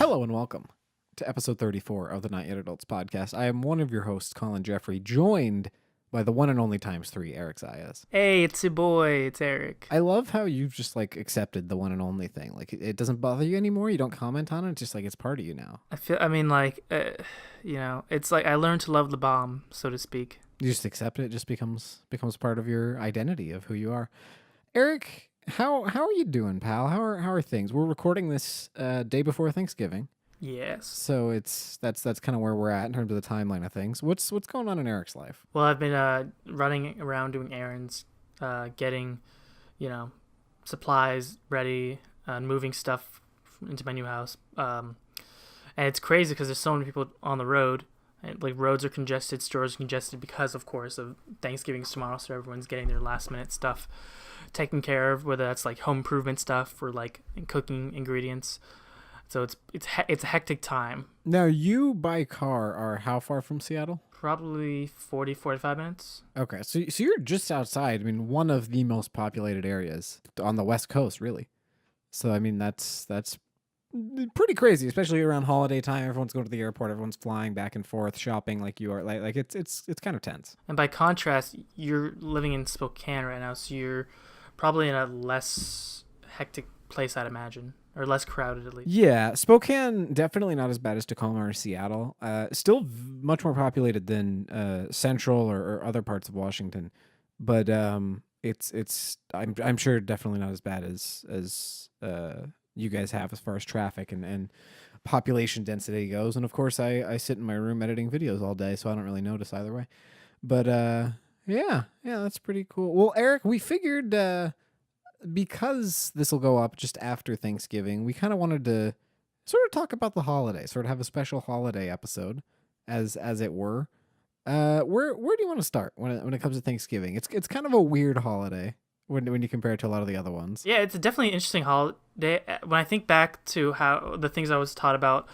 Hello and welcome to episode 34 of the Not Yet Adults podcast. I am one of your hosts, Collin Geffrey, joined by the one and only times three, Eric Zayas. Hey, it's your boy. It's Eric. I love how you've just accepted the one and only thing. It doesn't bother you anymore. You don't comment on it. It's just it's part of you now. It's like I learned to love the bomb, so to speak. You just accept it. It just becomes part of your identity of who you are. Eric, how are you doing, pal? How are things? We're recording this day before Thanksgiving. Yes. So that's kind of where we're at in terms of the timeline of things. What's going on in Eric's life? Well, I've been running around doing errands, getting, supplies ready, moving stuff into my new house. And it's crazy because there's so many people on the road. And, roads are congested, stores are congested because, of course, of Thanksgiving's tomorrow. So everyone's getting their last minute stuff taken care of, whether that's home improvement stuff or cooking ingredients. So it's a hectic time. Now, you by car are how far from Seattle? Probably 40, 45 minutes. Okay, so you're just outside. I mean, one of the most populated areas on the West Coast, really. So I mean, that's pretty crazy, especially around holiday time. Everyone's going to the airport. Everyone's flying back and forth, shopping like you are. It's kind of tense. And by contrast, you're living in Spokane right now, so you're probably in a less hectic place, I'd imagine. Or less crowded, at least. Yeah, Spokane, definitely not as bad as Tacoma or Seattle. Still much more populated than Central or other parts of Washington. But it's I'm sure definitely not as bad as you guys have as far as traffic and population density goes. And of course, I sit in my room editing videos all day, so I don't really notice either way. But yeah, that's pretty cool. Well, Eric, we figured because this will go up just after Thanksgiving, we kind of wanted to sort of talk about the holiday, sort of have a special holiday episode, as it were. Where do you want to start when it comes to Thanksgiving? It's kind of a weird holiday when you compare it to a lot of the other ones. Yeah, it's definitely an interesting holiday. When I think back to how the things I was taught about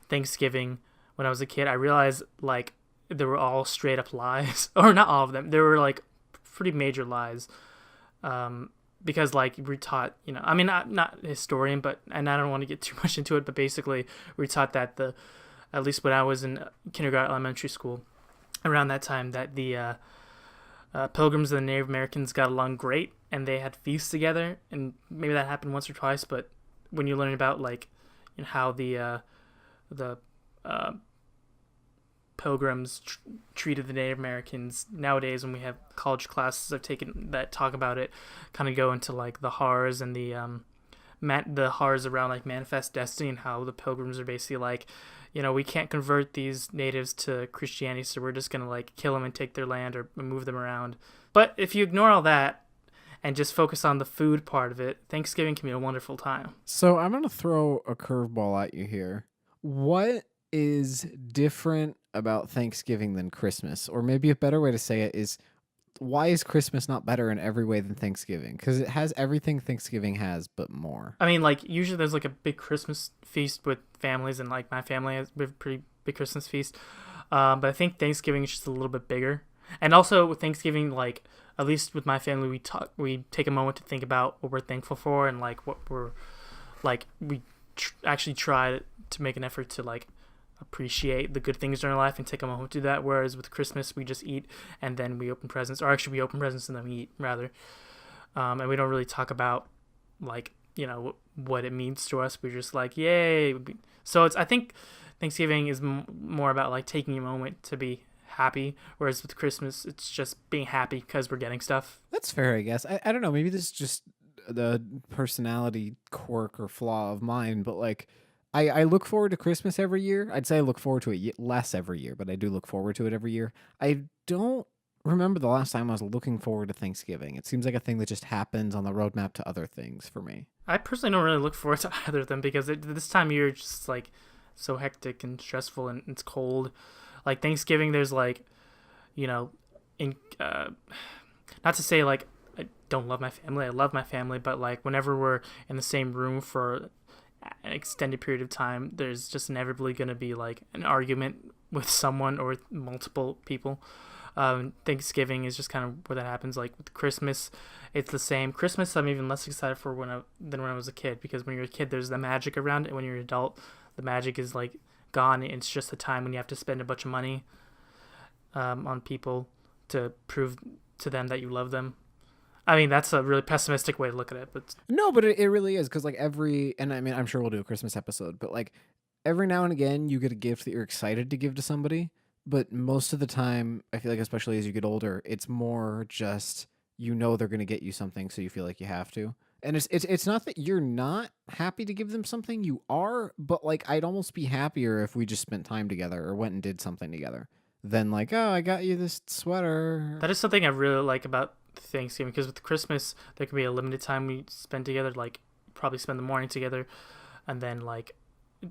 Thanksgiving when I was a kid, I realized they were all straight up lies, or not all of them. There were pretty major lies. Because we're taught, I mean, not a historian, and I don't want to get too much into it, but basically we're taught that at least when I was in kindergarten, elementary school, around that time, that the Pilgrims and the Native Americans got along great and they had feasts together, and maybe that happened once or twice, but when you learn about how the Pilgrims treated the Native Americans nowadays, when we have college classes I've taken that talk about it, kind of go into the horrors and the horrors around manifest destiny, and how the Pilgrims are basically we can't convert these natives to Christianity, so we're just gonna kill them and take their land or move them around. But if you ignore all that and just focus on the food part of it, Thanksgiving can be a wonderful time. So I'm gonna throw a curveball at you here. What is different about Thanksgiving than Christmas? Or maybe a better way to say it is, why is Christmas not better in every way than Thanksgiving? Because it has everything Thanksgiving has, but more. I mean, usually there's a big Christmas feast with families, and my family has a pretty big Christmas feast. But I think Thanksgiving is just a little bit bigger. And also with Thanksgiving, at least with my family, we take a moment to think about what we're thankful for, and what we're we actually try to make an effort to appreciate the good things in our life and take a moment to do that. Whereas with Christmas, we just eat and then we open presents, or actually we open presents and then we eat, rather. And we don't really talk about what it means to us. We're just yay. So I think Thanksgiving is more about taking a moment to be happy, whereas with Christmas, it's just being happy because we're getting stuff. That's fair, I guess. I don't know, maybe this is just the personality quirk or flaw of mine, but I look forward to Christmas every year. I'd say I look forward to it less every year, but I do look forward to it every year. I don't remember the last time I was looking forward to Thanksgiving. It seems like a thing that just happens on the roadmap to other things for me. I personally don't really look forward to either of them, because this time of year is just so hectic and stressful, and it's cold. Thanksgiving, there's not to say I don't love my family. I love my family, but whenever we're in the same room for an extended period of time, there's just inevitably going to be an argument with someone or with multiple people. Thanksgiving is just kind of where that happens. With Christmas, it's the same. Christmas, I'm even less excited for than when I was a kid, because when you're a kid, there's the magic around it. When you're an adult, the magic is like gone. It's just a time when you have to spend a bunch of money on people to prove to them that you love them. I mean, that's a really pessimistic way to look at it, but No, but it really is, because like and I mean, I'm sure we'll do a Christmas episode, but like every now and again you get a gift that you're excited to give to somebody, but most of the time I feel like, especially as you get older, it's more just they're going to get you something, so you feel like you have to. And it's not that you're not happy to give them something, you are, but like I'd almost be happier if we just spent time together or went and did something together than like, oh, I got you this sweater. that is something I really like about Thanksgiving, because with Christmas there can be a limited time we spend together, like probably spend the morning together, and then like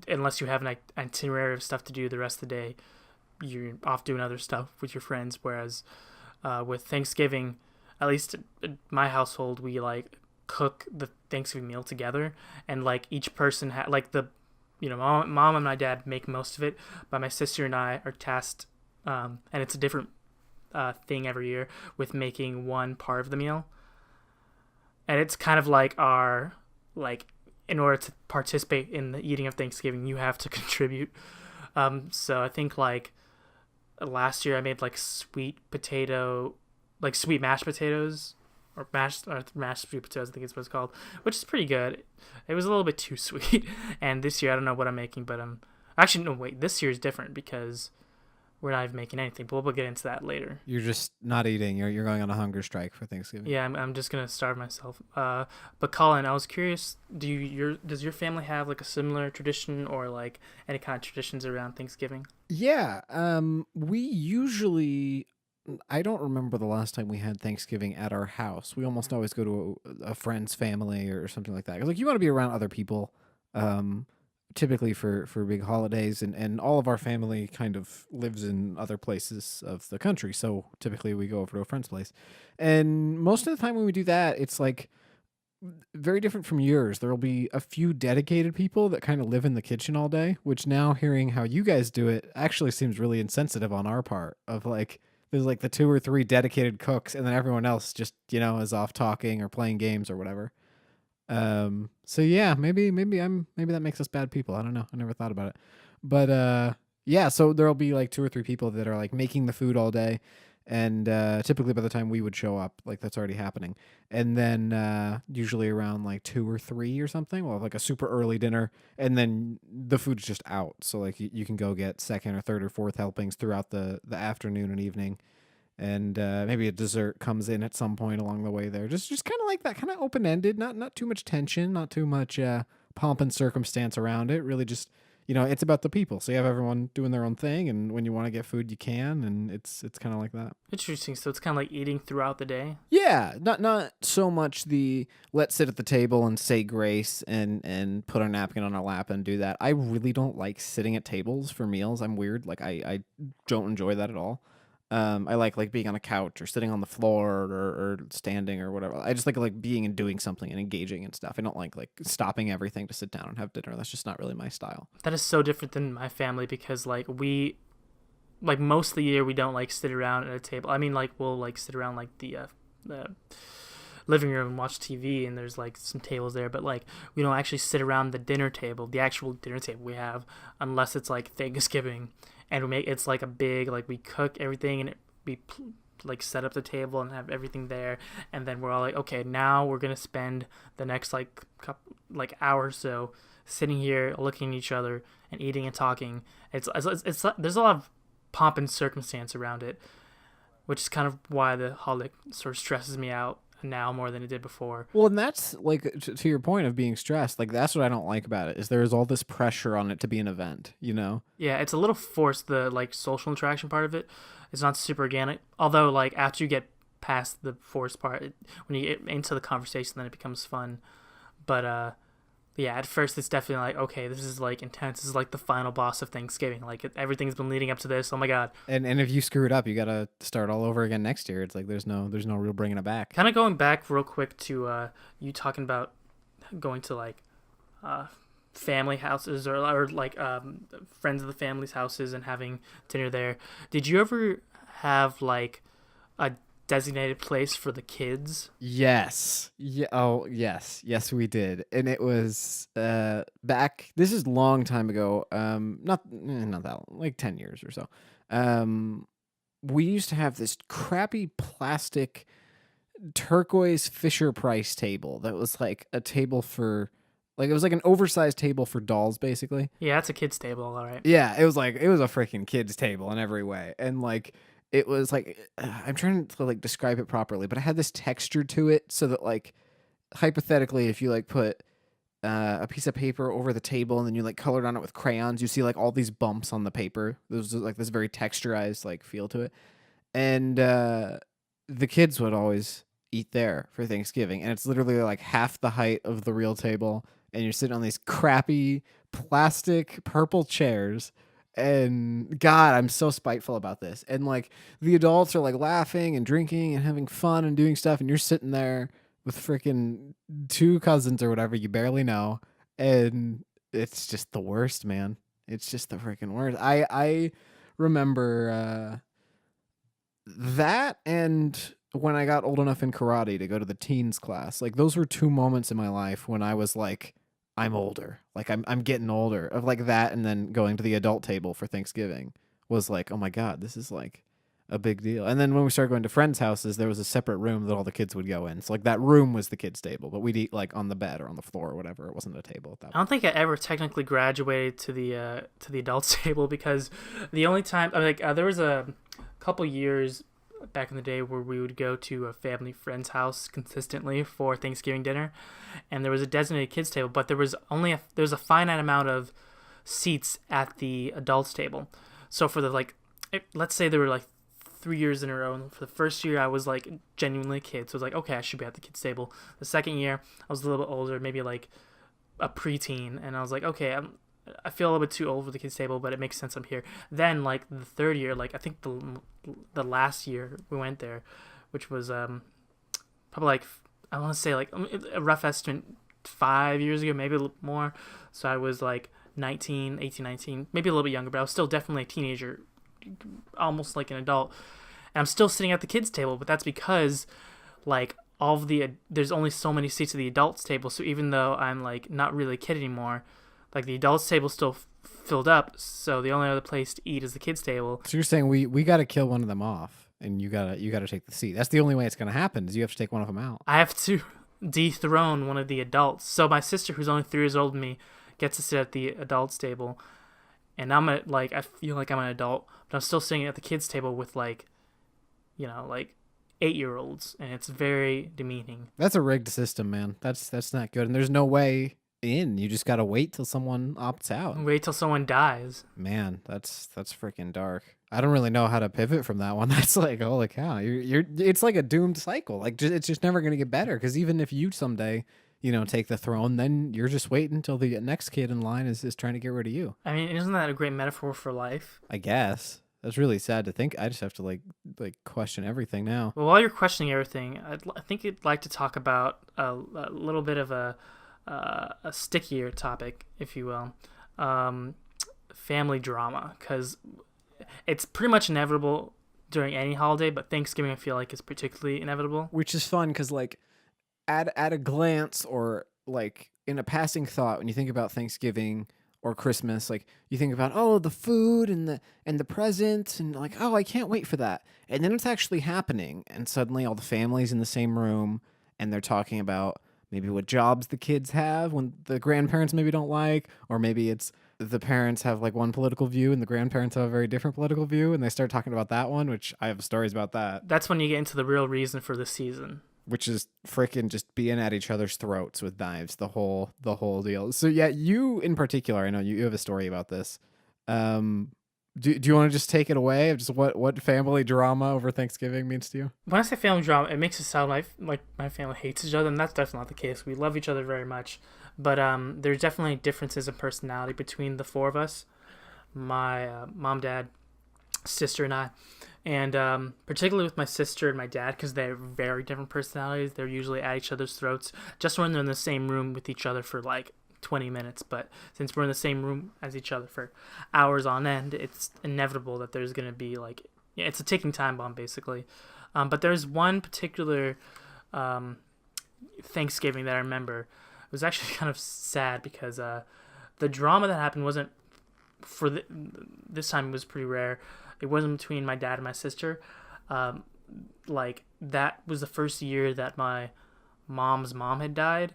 unless you have an itinerary of stuff to do the rest of the day, you're off doing other stuff with your friends. Whereas with Thanksgiving, at least in my household, we like cook the Thanksgiving meal together, and like each person like the mom and my dad make most of it, but my sister and I are tasked, and it's a different thing every year, with making one part of the meal. And it's kind of like our, like, in order to participate in the eating of Thanksgiving, you have to contribute. So I think like last year I made like sweet mashed potatoes, or mashed sweet potatoes, I think it's what it's called, which is pretty good. It was a little bit too sweet. And this year I don't know what I'm making, but actually no, wait, this year is different because we're not even making anything, but we'll get into that later. You're just not eating. You're going on a hunger strike for Thanksgiving. Yeah, I'm just gonna starve myself. But Colin, I was curious. Does your family have like a similar tradition, or like any kind of traditions around Thanksgiving? Yeah. We usually. I don't remember the last time we had Thanksgiving at our house. We almost always go to a friend's family or something like that. 'Cause, like, you want to be around other people. Typically for big holidays, and all of our family kind of lives in other places of the country, so typically we go over to a friend's place. And most of the time when we do that, it's like very different from yours. There'll be a few dedicated people that kind of live in the kitchen all day, which, now hearing how you guys do it, actually seems really insensitive on our part, of like there's like the 2 or 3 dedicated cooks, and then everyone else just is off talking or playing games or whatever. So yeah, maybe that makes us bad people. I don't know. I never thought about it. But yeah, so there'll be like 2 or 3 people that are like making the food all day, and typically by the time we would show up, like that's already happening. And then usually around like 2 or 3 or something, we'll have like a super early dinner, and then the food's just out. So like you can go get second or third or fourth helpings throughout the afternoon and evening. And maybe a dessert comes in at some point along the way there. Just kind of like that, kind of open-ended, not too much tension, not too much pomp and circumstance around it. Really just, it's about the people. So you have everyone doing their own thing, and when you want to get food, you can, and it's kind of like that. Interesting. So it's kind of like eating throughout the day. Yeah, not so much the let's sit at the table and say grace and put our napkin on our lap and do that. I really don't like sitting at tables for meals. I'm weird. Like I don't enjoy that at all. I like being on a couch or sitting on the floor or standing or whatever. I just like being and doing something and engaging and stuff. I don't like stopping everything to sit down and have dinner. That's just not really my style. That is so different than my family, because like most of the year we don't like sit around at a table. I mean, like we'll like sit around like the living room and watch TV, and there's like some tables there, but like we don't actually sit around the dinner table, the actual dinner table we have, unless it's like Thanksgiving. And it's like a big, like we cook everything, and we like set up the table and have everything there, and then we're all like, okay, now we're gonna spend the next hour or so sitting here looking at each other and eating and talking. It's there's a lot of pomp and circumstance around it, which is kind of why the holiday sort of stresses me out now more than it did before. Well, and that's like to your point of being stressed. Like that's what I don't like about it, is there is all this pressure on it to be an event. Yeah, it's a little forced. The like social interaction part of it, it's not super organic. Although like after you get past the forced part, when you get into the conversation, then it becomes fun. But yeah, at first it's definitely like, okay, this is like intense. This is like the final boss of Thanksgiving. Like everything's been leading up to this. Oh my god. And if you screw it up, you gotta start all over again next year. It's like there's no real bringing it back. Kind of going back real quick to you talking about going to like family houses or like friends of the family's houses and having dinner there. Did you ever have like a designated place for the kids. Yes. Yeah. Oh, yes. Yes, we did. And it was back. This is a long time ago. Not that long, like 10 years or so. Um, we used to have this crappy plastic turquoise Fisher Price table that was like a table for, like, it was like an oversized table for dolls, basically. Yeah, it's a kids' table, all right. Yeah, it was like it was a freaking kids table in every way, and like it was like I'm trying to like describe it properly, but it had this texture to it, so that like hypothetically, if you like put a piece of paper over the table and then you like colored on it with crayons, you see like all these bumps on the paper. There's like this very texturized like feel to it, and the kids would always eat there for Thanksgiving, and it's literally like half the height of the real table, and you're sitting on these crappy plastic purple chairs. And God, I'm so spiteful about this. And like the adults are like laughing and drinking and having fun and doing stuff, and you're sitting there with freaking two cousins or whatever you barely know, and it's just the worst, man. It's just the freaking worst. I remember that, and when I got old enough in karate to go to the teens class, like those were two moments in my life when I was like, I'm older. Like I'm getting older. Of like that, and then going to the adult table for Thanksgiving was like, oh my God, this is like a big deal. And then when we started going to friends' houses, there was a separate room that all the kids would go in. So like that room was the kids' table, but we'd eat like on the bed or on the floor or whatever. It wasn't a table at that I point. don't think I ever technically graduated to the adults table, because the only time there was a couple years back in the day where we would go to a family friend's house consistently for Thanksgiving dinner, and there was a designated kids table, but there was a finite amount of seats at the adults table. So for the let's say there were like 3 years in a row, and for the first year I was like genuinely a kid, so I was like, okay, I should be at the kids table. The second year I was a little bit older, maybe like a preteen, and I was like, okay, I feel a little bit too old for the kids table, but it makes sense I'm here. Then like the third year, like I think the last year we went there, which was probably like, I want to say like a rough estimate 5 years ago, maybe a little more. So I was like 18, 19, maybe a little bit younger, but I was still definitely a teenager, almost like an adult. And I'm still sitting at the kids table, but that's because like there's only so many seats at the adults table. So even though I'm like not really a kid anymore, like the adults table still filled up. So the only other place to eat is the kids table. So you're saying we got to kill one of them off, and you gotta take the seat. That's the only way it's gonna happen. Is you have to take one of them out. I have to dethrone one of the adults. So my sister, who's only 3 years older than me, gets to sit at the adults table, and I feel like I'm an adult, but I'm still sitting at the kids table with like 8-year-olds, and it's very demeaning. That's a rigged system, man. That's not good. And there's no way in. You just gotta wait till someone opts out. Wait till someone dies. Man, that's freaking dark. I don't really know how to pivot from that one. That's like, holy cow, you're it's like a doomed cycle. Like it's just never gonna get better, because even if you someday take the throne, then you're just waiting until the next kid in line is trying to get rid of you. I mean, isn't that a great metaphor for life? I guess. That's really sad to think. I just have to like question everything now. Well, while you're questioning everything, I think you'd like to talk about a little bit of a stickier topic, if you will, family drama, because it's pretty much inevitable during any holiday, but Thanksgiving I feel like is particularly inevitable. Which is fun because like at a glance, or like in a passing thought, when you think about Thanksgiving or Christmas, like you think about, oh, the food and the presents, and like, oh, I can't wait for that. And then it's actually happening, and suddenly all the family's in the same room, and they're talking about maybe what jobs the kids have when the grandparents maybe don't like, or maybe it's the parents have like one political view and the grandparents have a very different political view, and they start talking about that one, which I have stories about that. That's when you get into the real reason for the season, which is freaking just being at each other's throats with knives, the whole deal. So yeah, you in particular, I know you have a story about this. Do you want to just take it away of just what family drama over Thanksgiving means to you? When I say family drama, it makes it sound like my family hates each other, and that's definitely not the case. We love each other very much, but there's definitely differences in personality between the four of us, my mom, dad, sister, and I. And particularly with my sister and my dad, because they're very different personalities. They're usually at each other's throats just when they're in the same room with each other for like 20 minutes. But since we're in the same room as each other for hours on end, it's inevitable that there's going to be it's a ticking time bomb, basically. But there's one particular um, Thanksgiving that I remember. It was actually kind of sad because the drama that happened wasn't for this time. It was pretty rare. It wasn't between my dad and my sister. Um, like that was the first year that my mom's mom had died.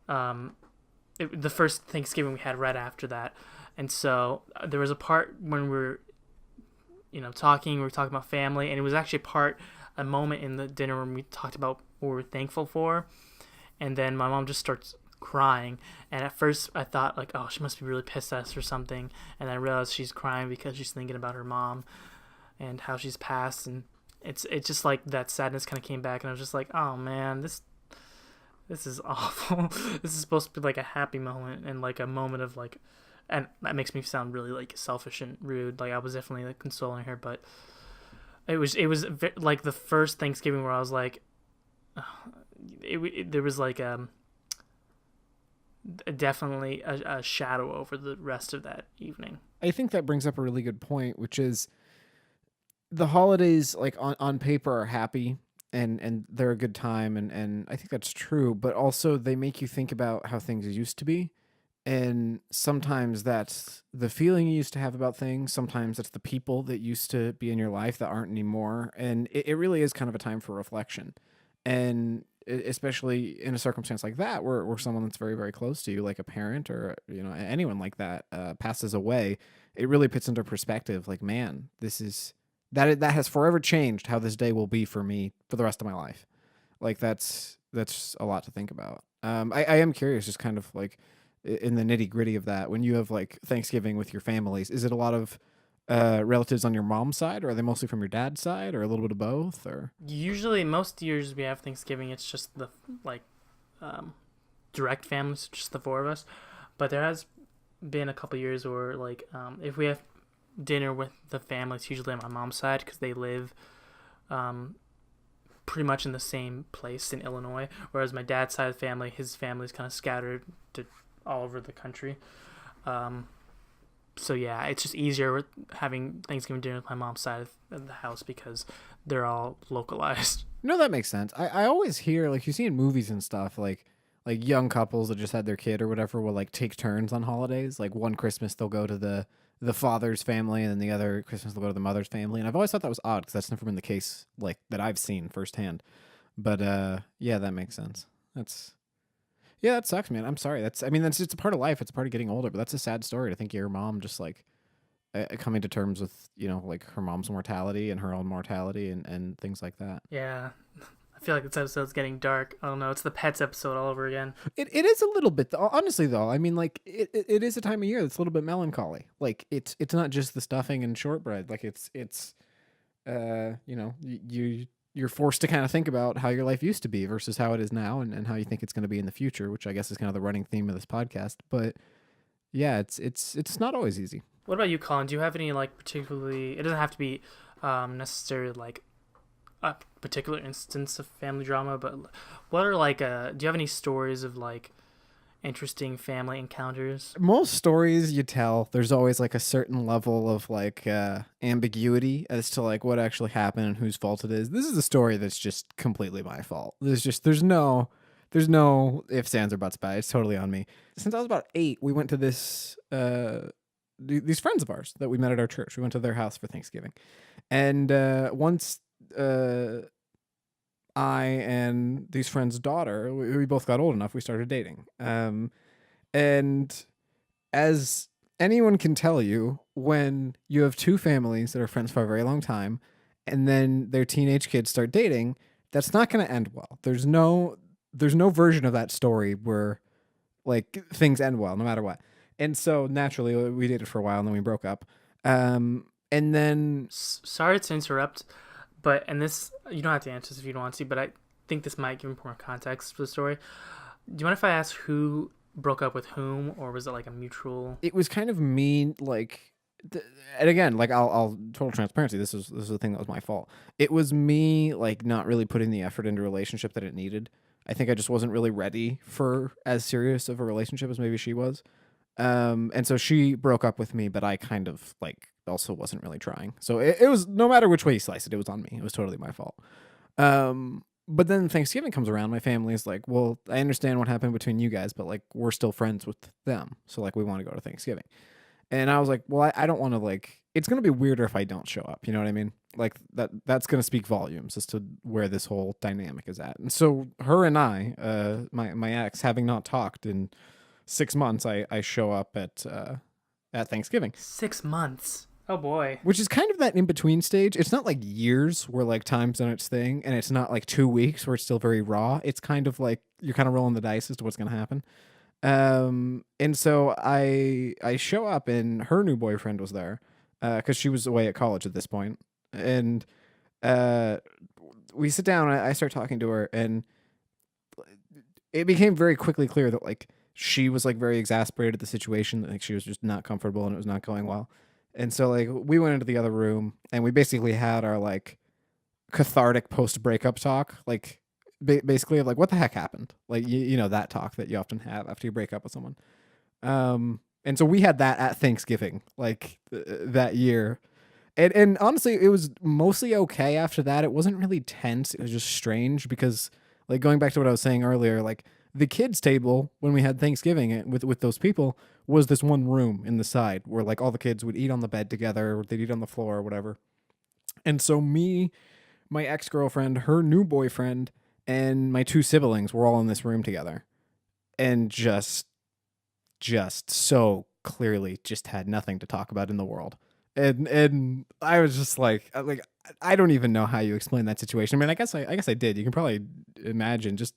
Um, the first Thanksgiving we had right after that, and so there was a part when we were, talking. We were talking about family, and it was actually a moment in the dinner when we talked about what we were thankful for, and then my mom just starts crying. And at first I thought like, oh, she must be really pissed at us or something, and I realized she's crying because she's thinking about her mom and how she's passed, and it's just like that sadness kind of came back, and I was just like, oh man, this is awful. This is supposed to be like a happy moment and like a moment of like, and that makes me sound really like selfish and rude. Like I was definitely like consoling her, but it was like the first Thanksgiving where I was like, there was like definitely a shadow over the rest of that evening. I think that brings up a really good point, which is the holidays, like on paper, are happy and they're a good time, and I think that's true. But also, they make you think about how things used to be, and sometimes that's the feeling you used to have about things. Sometimes it's the people that used to be in your life that aren't anymore, and it really is kind of a time for reflection, and especially in a circumstance like that where someone that's very very close to you, like a parent or anyone like that, passes away. It really puts into perspective, like, man, that has forever changed how this day will be for me for the rest of my life. Like that's a lot to think about. I am curious, just kind of like in the nitty gritty of that. When you have like Thanksgiving with your families, is it a lot of relatives on your mom's side, or are they mostly from your dad's side, or a little bit of both? Or Usually, most years we have Thanksgiving, it's just the like um, direct families, just the four of us. But there has been a couple years where like if we have dinner with the family, it's usually on my mom's side because they live um, pretty much in the same place in Illinois. Whereas my dad's side of the family, his family's kind of scattered to all over the country. Um, so yeah, it's just easier with having Thanksgiving dinner with my mom's side of the house because they're all localized. no, that makes sense. I always hear, like, you see in movies and stuff, like young couples that just had their kid or whatever will like take turns on holidays. Like one Christmas they'll go to the father's family, and then the other Christmas they'll go to the mother's family. And I've always thought that was odd because that's never been the case, like, that I've seen firsthand. But yeah, that makes sense. That's Yeah, that sucks, man. I'm sorry. That's it's a part of life. It's a part of getting older. But that's a sad story to think your mom just like coming to terms with like her mom's mortality and her own mortality and things like that. Yeah, I feel like this episode's getting dark. I don't know. It's the pets episode all over again. It is a little bit, honestly, though. I mean, like it is a time of year that's a little bit melancholy. Like it's not just the stuffing and shortbread. Like it's you're forced to kind of think about how your life used to be versus how it is now, and how you think it's going to be in the future, which I guess is kind of the running theme of this podcast. But yeah, it's not always easy. What about you, Colin? Do you have any like particularly? It doesn't have to be necessarily like a particular instance of family drama, but what are like? Do you have any stories of like interesting family encounters? Most stories you tell, there's always like a certain level of like ambiguity as to like what actually happened and whose fault it is. This is a story that's just completely my fault. There's no ifs, ands, or buts about it. It's totally on me. Since I was about 8, we went to this these friends of ours that we met at our church. We went to their house for Thanksgiving, and once I and these friends' daughter, we both got old enough, we started dating. And as anyone can tell you, when you have two families that are friends for a very long time, and then their teenage kids start dating, that's not going to end well. There's no version of that story where like things end well, no matter what. And so naturally, we dated for a while, and then we broke up. And then Sorry to interrupt, but and this you don't have to answer this if you don't want to, but I think this might give more context for the story. Do you mind if I ask who broke up with whom, or was it like a mutual? it was kind of me, like, and again, like I'll total transparency. This is the thing that was my fault. It was me like not really putting the effort into a relationship that it needed. I think I just wasn't really ready for as serious of a relationship as maybe she was. And so she broke up with me, but I kind of like also wasn't really trying. So it was, no matter which way you slice it, it was on me. It was totally my fault. But then Thanksgiving comes around. My family is like, well, I understand what happened between you guys, but like we're still friends with them. So like we want to go to Thanksgiving. And I was like, well, I don't want to like. It's gonna be weirder if I don't show up. You know what I mean? Like that's gonna speak volumes as to where this whole dynamic is at. And so her and I, my ex, having not talked in 6 months, I show up at Thanksgiving, 6 months. Oh boy. which is kind of that in between stage. It's not like years where like time's done its thing, and it's not like 2 weeks where it's still very raw. It's kind of like you're kind of rolling the dice as to what's gonna happen. And so I show up, and her new boyfriend was there, because she was away at college at this point, and uh, we sit down. And I start talking to her, and it became very quickly clear that like she was like very exasperated at the situation, that like she was just not comfortable and it was not going well. And so like we went into the other room, and we basically had our like cathartic post breakup talk, like basically of like what the heck happened, like you know that talk that you often have after you break up with someone. And so we had that at Thanksgiving, like that year. And honestly, it was mostly okay after that. It wasn't really tense. It was just strange because, like, going back to what I was saying earlier, like the kids' table when we had Thanksgiving with those people was this one room in the side where like all the kids would eat on the bed together, or they'd eat on the floor or whatever. And so me, my ex girlfriend, her new boyfriend, and my two siblings were all in this room together, and just so clearly just had nothing to talk about in the world. And I was just like I don't even know how you explain that situation. I mean, I guess I did. You can probably imagine, just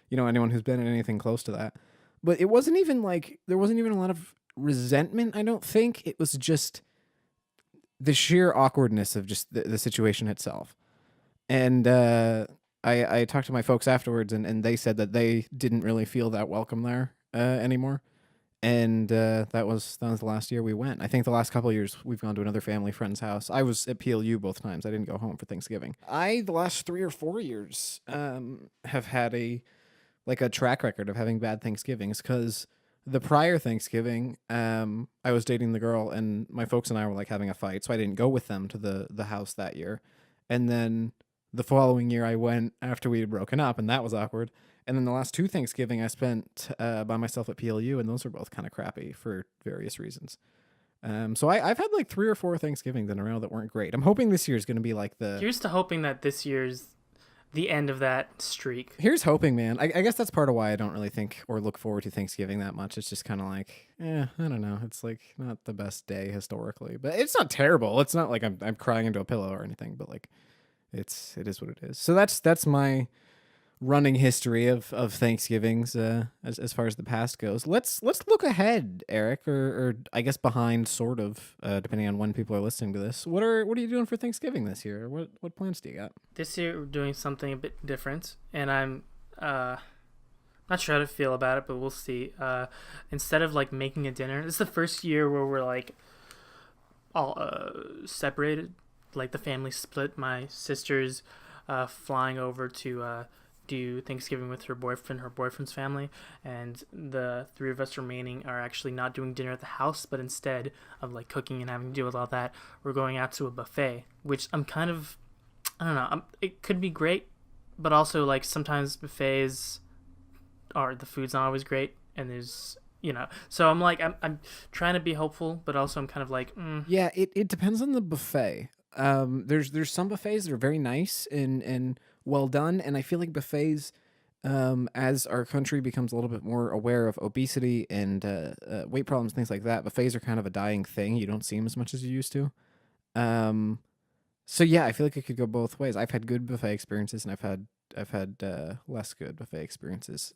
anyone who's been in anything close to that. But it wasn't even like there wasn't even a lot of resentment, I don't think. It was just the sheer awkwardness of just the situation itself. And I talked to my folks afterwards, and they said that they didn't really feel that welcome there anymore. And that was the last year we went. I think the last couple of years we've gone to another family friend's house. I was at PLU both times. I didn't go home for Thanksgiving. The last 3 or 4 years have had a track record of having bad Thanksgivings, because the prior Thanksgiving, I was dating the girl, and my folks and I were like having a fight, so I didn't go with them to the house that year. And then the following year I went after we had broken up, and that was awkward. And then the last two Thanksgiving I spent by myself at PLU, and those were both kind of crappy for various reasons. So I've had like 3 or 4 Thanksgivings in a row that weren't great. I'm hoping this year is going to be like the... Here's to hoping that this year's the end of that streak. Here's hoping, man. I guess that's part of why I don't really think or look forward to Thanksgiving that much. It's just kind of like, I don't know. It's like not the best day historically, but it's not terrible. It's not like I'm crying into a pillow or anything, but like it is what it is. So that's my running history of Thanksgivings as far as the past goes. Let's look ahead, Eric, or I guess behind, sort of, depending on when people are listening to this. What are you doing for Thanksgiving this year? What plans do you got? This year we're doing something a bit different, and I'm not sure how to feel about it, but we'll see. Instead of like making a dinner, this is the first year where we're like all separated. Like the family split. My sister's flying over to do Thanksgiving with her boyfriend's family, and the three of us remaining are actually not doing dinner at the house, but instead of like cooking and having to deal with all that, we're going out to a buffet, which I'm kind of, I don't know, it could be great, but also like sometimes buffets the food's not always great, and there's, so I'm like, I'm trying to be hopeful, but also I'm kind of like, Yeah, it depends on the buffet. There's some buffets that are very nice and well done, and I feel like buffets, as our country becomes a little bit more aware of obesity and weight problems, things like that, buffets are kind of a dying thing. You don't see them as much as you used to. So yeah, I feel like it could go both ways. I've had good buffet experiences, and I've had less good buffet experiences.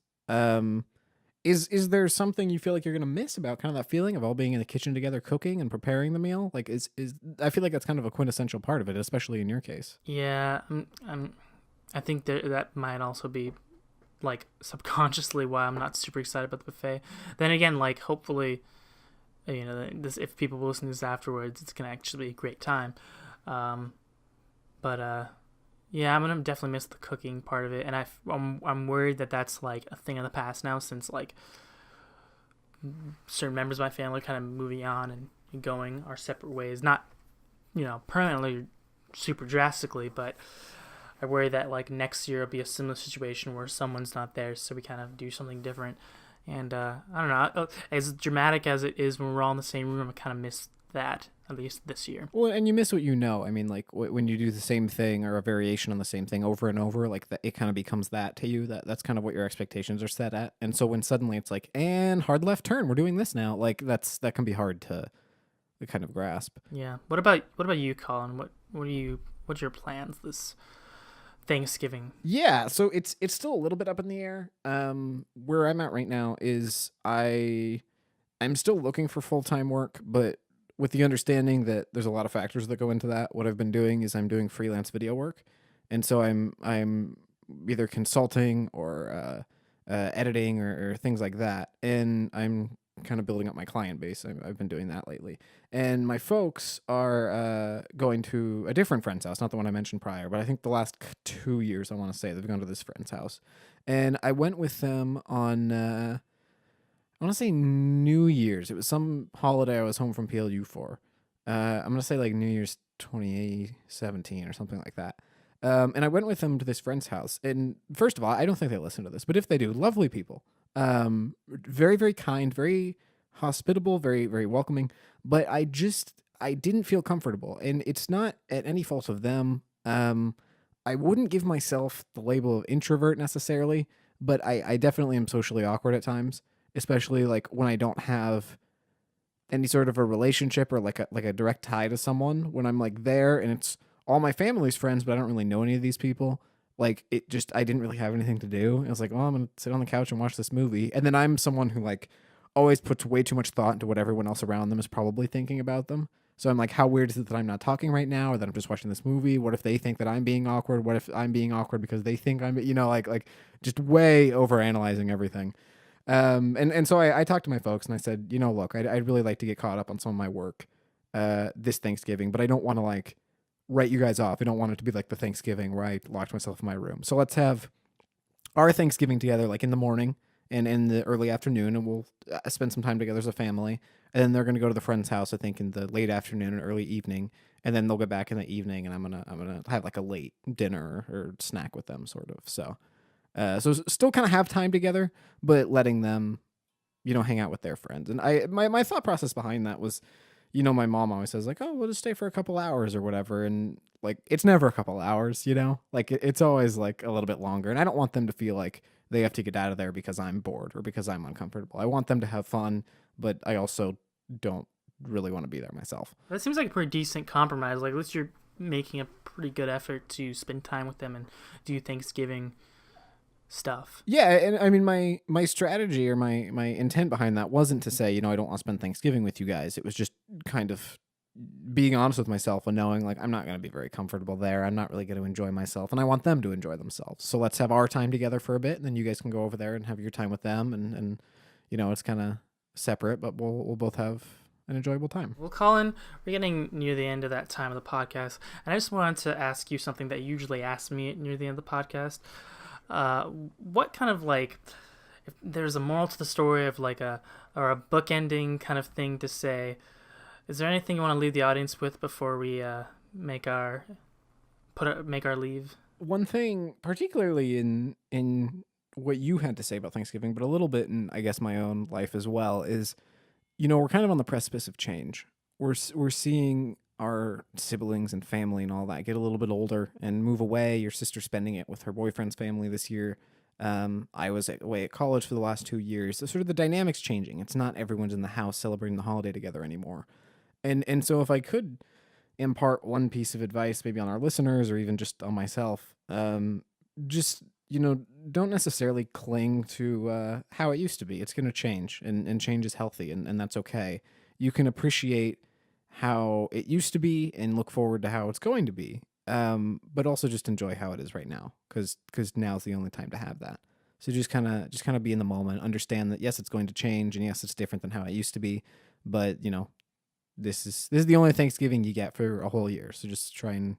Is there something you feel like you're gonna miss about kind of that feeling of all being in the kitchen together, cooking and preparing the meal? Like, is I feel like that's kind of a quintessential part of it, especially in your case. yeah, I think that might also be like subconsciously why I'm not super excited about the buffet. Then again, like hopefully, this, if people will listen to this afterwards, it's gonna actually be a great time. But yeah, I'm gonna definitely miss the cooking part of it, and I'm worried that that's like a thing of the past now, since like certain members of my family are kind of moving on, and going our separate ways. Not, permanently, super drastically, but I worry that like next year will be a similar situation where someone's not there, so we kind of do something different. And I don't know, as dramatic as it is when we're all in the same room, I kind of miss that, at least this year. Well, and you miss what you know. I mean, like when you do the same thing or a variation on the same thing over and over, like that, it kind of becomes that to you. That's kind of what your expectations are set at. And so when suddenly it's like, and hard left turn, we're doing this now. Like that can be hard to kind of grasp. Yeah. What about you, Colin? What's your plans this Thanksgiving? Yeah, so it's still a little bit up in the air. Where I'm at right now is I'm still looking for full-time work, but with the understanding that there's a lot of factors that go into that. What I've been doing is I'm doing freelance video work, and so I'm either consulting or editing or things like that, and I'm kind of building up my client base. I've been doing that lately, and my folks are going to a different friend's house, not the one I mentioned prior, but I think the last 2 years I want to say they've gone to this friend's house, and I went with them on. I want to say New Year's. It was some holiday I was home from PLU for. I'm going to say like New Year's 2017 or something like that. And I went with them to this friend's house. And first of all, I don't think they listen to this, but if they do, lovely people. Very, very kind, very hospitable, very, very welcoming. But I didn't feel comfortable. And it's not at any fault of them. I wouldn't give myself the label of introvert necessarily, but I definitely am socially awkward at times, especially like when I don't have any sort of a relationship or like a direct tie to someone. When I'm like there and it's all my family's friends, but I don't really know any of these people. Like I didn't really have anything to do. I was like, oh, I'm gonna sit on the couch and watch this movie. And then I'm someone who like always puts way too much thought into what everyone else around them is probably thinking about them. So I'm like, how weird is it that I'm not talking right now, or that I'm just watching this movie? What if they think that I'm being awkward? What if I'm being awkward because they think I'm, like just way over analyzing everything. And so I talked to my folks and I said, look, I'd really like to get caught up on some of my work this Thanksgiving, but I don't want to like write you guys off. I don't want it to be like the Thanksgiving where I locked myself in my room. So let's have our Thanksgiving together, like in the morning and in the early afternoon, and we'll spend some time together as a family. And then they're going to go to the friend's house, I think, in the late afternoon and early evening. And then they'll get back in the evening, and I'm gonna have like a late dinner or snack with them, sort of. So still kind of have time together, but letting them, hang out with their friends. And my thought process behind that was, my mom always says like, oh, we'll just stay for a couple hours or whatever. And like, it's never a couple hours, like it's always like a little bit longer. And I don't want them to feel like they have to get out of there because I'm bored or because I'm uncomfortable. I want them to have fun, but I also don't really want to be there myself. That seems like a pretty decent compromise. Like, at least you're making a pretty good effort to spend time with them and do Thanksgiving stuff. Yeah, and I mean my strategy or my intent behind that wasn't to say, I don't want to spend Thanksgiving with you guys. It was just kind of being honest with myself and knowing like I'm not going to be very comfortable there. I'm not really going to enjoy myself, and I want them to enjoy themselves. So let's have our time together for a bit, and then you guys can go over there and have your time with them, and it's kind of separate, but we'll both have an enjoyable time. Well, Colin, we're getting near the end of that time of the podcast, and I just wanted to ask you something that you usually ask me near the end of the podcast. What kind of like, if there's a moral to the story of like a bookending kind of thing to say, is there anything you want to leave the audience with before we make our leave? One thing, particularly in what you had to say about Thanksgiving, but a little bit in I guess my own life as well, is we're kind of on the precipice of change. We're seeing our siblings and family and all that get a little bit older and move away. Your sister's spending it with her boyfriend's family this year. I was away at college for the last 2 years. So sort of the dynamic's changing. It's not everyone's in the house celebrating the holiday together anymore. And so if I could impart one piece of advice maybe on our listeners or even just on myself, just, don't necessarily cling to how it used to be. It's going to change, and change is healthy, and that's okay. You can appreciate how it used to be and look forward to how it's going to be, but also just enjoy how it is right now, because now's the only time to have that. So just kind of be in the moment, understand that yes, it's going to change, and yes, it's different than how it used to be, but this is the only Thanksgiving you get for a whole year. So just try and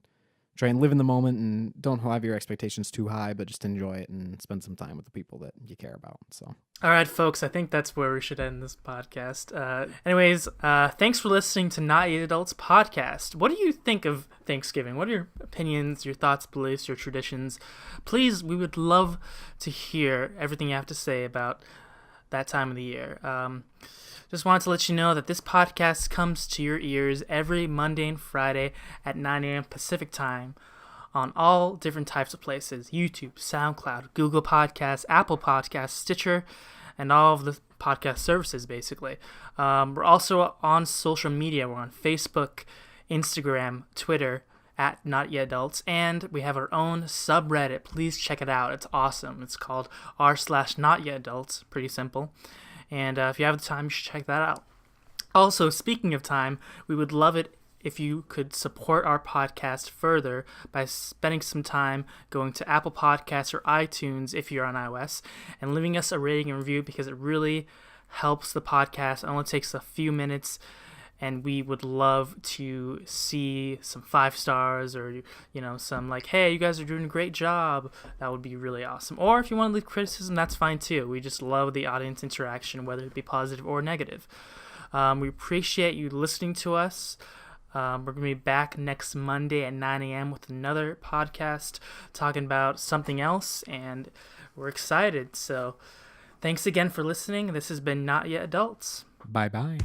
try and live in the moment and don't have your expectations too high, but just enjoy it and spend some time with the people that you care about. So, all right, folks, I think that's where we should end this podcast. Anyways, thanks for listening to Not Yet Adults podcast. What do you think of Thanksgiving? What are your opinions, your thoughts, beliefs, your traditions? Please, we would love to hear everything you have to say about that time of the year. Just wanted to let you know that this podcast comes to your ears every Monday and Friday at 9 a.m. Pacific time on all different types of places: YouTube, SoundCloud, Google Podcasts, Apple Podcasts, Stitcher, and all of the podcast services, basically. We're also on social media. We're on Facebook, Instagram, Twitter, at Not Yet Adults, and we have our own subreddit. Please check it out. It's awesome. It's called r/Not Yet Adults. Pretty simple. And if you have the time, you should check that out. Also, speaking of time, we would love it if you could support our podcast further by spending some time going to Apple Podcasts or iTunes if you're on iOS and leaving us a rating and review, because it really helps the podcast. It only takes a few minutes, and we would love to see some 5 stars or, some like, hey, you guys are doing a great job. That would be really awesome. Or if you want to leave criticism, that's fine too. We just love the audience interaction, whether it be positive or negative. We appreciate you listening to us. We're going to be back next Monday at 9 a.m. with another podcast talking about something else, and we're excited. So thanks again for listening. This has been Not Yet Adults. Bye-bye.